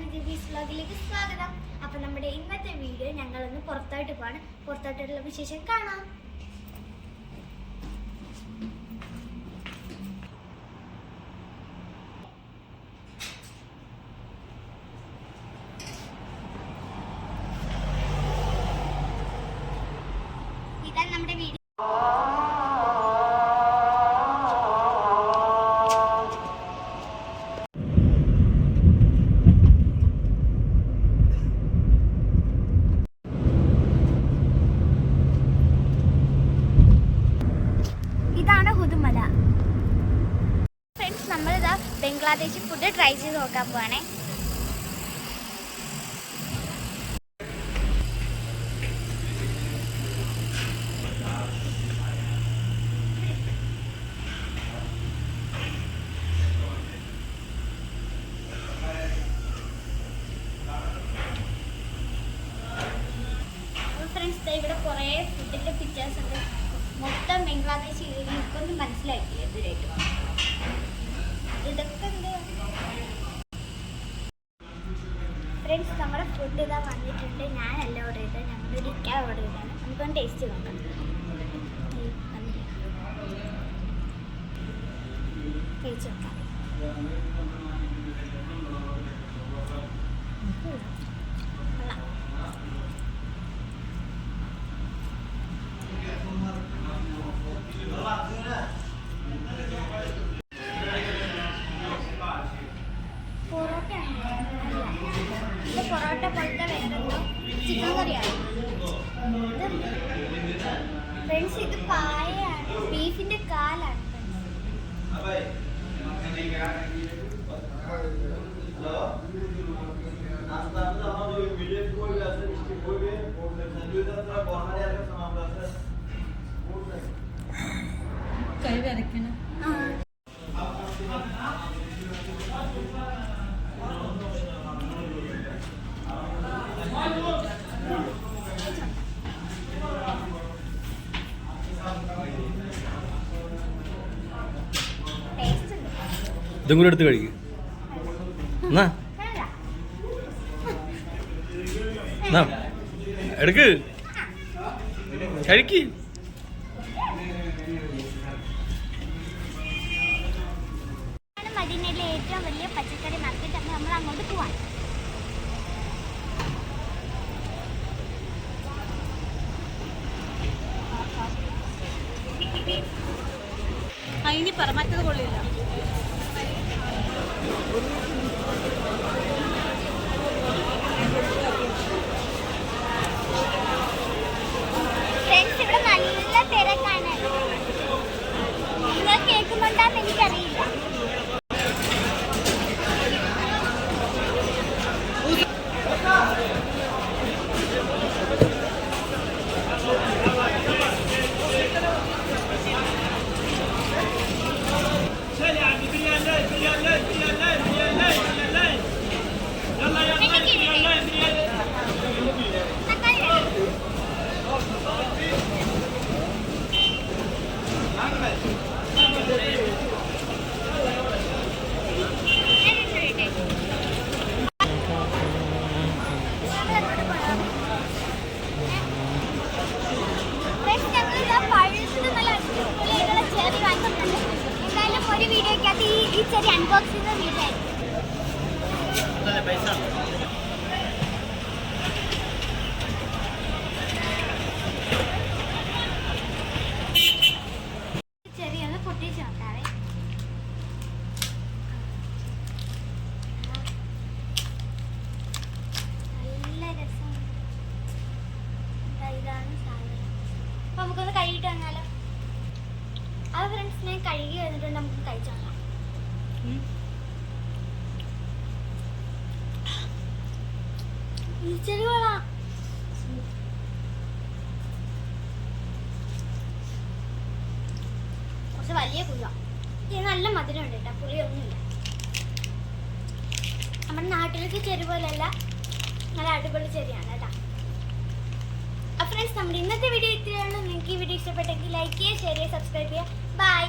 വ്ലോഗിലേക്ക് സ്വാഗതം. അപ്പോൾ നമ്മുടെ ഇന്നത്തെ വീഡിയോ ഞങ്ങളൊന്ന് പുറത്തോട്ട് പോവാണ്. പുറത്തോട്ടുള്ള വിശേഷം കാണാം. ഇതാണ് നമ്മുടെ വീഡിയോ. ഇതാണ് ഹുദുമല. ഫ്രണ്ട്സ്, നമ്മളിതാ ബംഗ്ലാദേശി ഫുഡ് ട്രൈ ചെയ്ത് നോക്കാൻ പോവാണേ. ഫ്രണ്ട്സ്, ഇവിടെ കുറേ ഫുഡിൻ്റെ പിക്ചേഴ്സ് ഉണ്ട്. മൊത്തം ബംഗ്ലാദേശ്. എനിക്കൊന്നും മനസ്സിലായിട്ടില്ല ഇതുവരെയായിട്ട്. ഇതൊക്കെ ഉണ്ട്. ഫ്രണ്ട്സ്, നമ്മുടെ ഫുഡ് ഇതാ വന്നിട്ടുണ്ട്. ഞാനല്ല ഓർഡർ ചെയ്തത്, ഞങ്ങളൊരു ഇക്ക ഓർഡർ ചെയ്താണ്. നമുക്കൊന്ന് ടേസ്റ്റ് നോക്കാം. കഴിച്ച് നോക്കാം. പൊറോട്ട പോലത്തെ വേറെന്തോ ചിക്കൻ കറിയാണ്. ഫ്രണ്ട്സ്, ഇത് പായയാണ്, ബീഫിന്റെ കാലാണ്. കൈ വരയ്ക്കണം. ഇതും കൂടെ എടുത്ത് കഴിക്കും. എടുക്ക് കഴിക്ക്. മദീനയിലെ ഏറ്റവും വലിയ പച്ചക്കറി മാർക്കറ്റ്. നമ്മൾ അങ്ങോട്ട് പോവാൻ. അതിന് പറമാറ്റത് കൊള്ളില്ല. ഫ്രണ്ട്സ്, ഇവിടെ നല്ല തിരക്കാണ്. നിങ്ങൾ കേൾക്കുന്നുണ്ടാന്ന് എനിക്കറിയില്ല. ഒരു വീഡിയോക്കകത്ത് ഈ ചെറിയ അൺബോക്സിംഗ് വീഡിയോ ആയിരിക്കും. ചെറിയൊന്ന് പൊട്ടിച്ച് നോക്കാവേ. നല്ല രസമാണ്. ഇതാണ് സാധനം. അപ്പൊ നമുക്കൊന്ന് കഴുകിയിട്ട് വന്നാലോ? അത് ഫ്രണ്ട്സ്, ഞാൻ കഴുകി വന്നിട്ടുണ്ട്. നമുക്ക് കഴിച്ചു നോക്കാം. ചെറുകളാ കുറച്ച് വലിയ പുളിയ. ഇത് നല്ല മധുരമുണ്ട് കേട്ടോ, പുളിയൊന്നുമില്ല. നമ്മുടെ നാട്ടിലേക്ക് ചെറു പോലല്ല, നല്ല അടിപൊളി ചെറിയാണ് കേട്ടോ. ഫ്രണ്ട്സ്, നമ്മുടെ ഇന്നത്തെ വീഡിയോ ഇത്രയാണ്. നിങ്ങൾക്ക് ഈ വീഡിയോ ഇഷ്ടപ്പെട്ടെങ്കിൽ ലൈക്ക് ചെയ്യുക, ഷെയർ ചെയ്യുക, സബ്സ്ക്രൈബ് ചെയ്യുക. ബൈ.